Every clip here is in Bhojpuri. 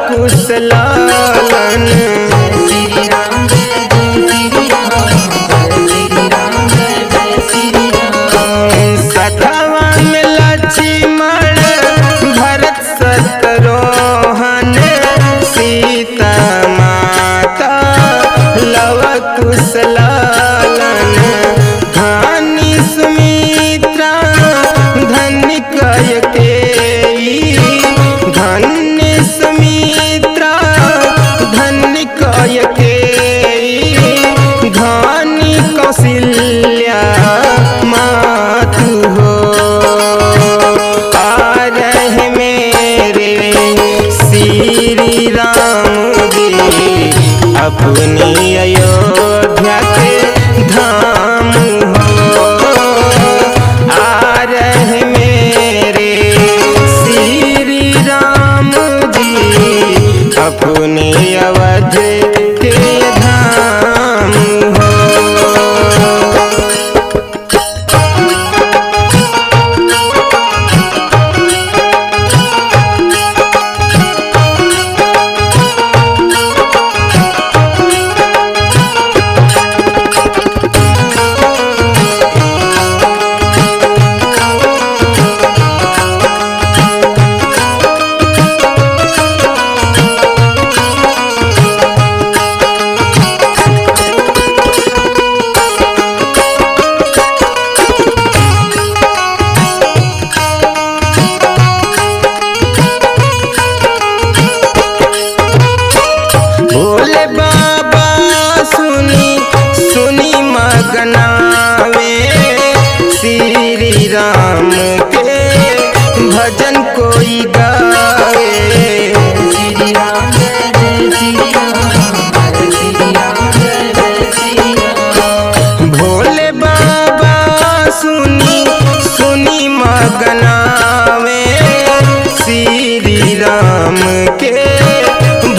कुशलालन सखवा में लक्ष्मण भरत शत्रुघ्न सीता माता लव कुशलालन धनी सुमित्रा धन्य कयकेयी धन्य सुमित्रा धन्य कयकेयी धनी कौशल्या मातु हो आ रहे मेरे श्री राम जी अपनी अयोध्या के धाम हो आ रहे मेरे श्री राम जी अपने अवध के धाम हो। भोले बाबा सुनी सुनी मगनावे श्री राम के भजन कोई गावे श्री राम जय श्री राम भोले बाबा सुनी सुनी मगनावे श्री राम के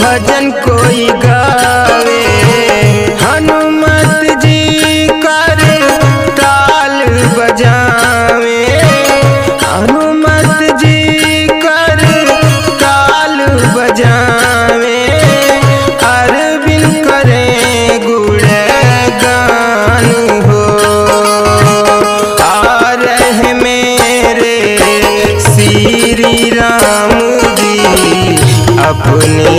भजन कोई गावे हनुमत जी कर ताल बजावे हनुमत जी कर ताल बजावे अरविंद करे गुणगान हो आ रहे मेरे श्री राम जी अपने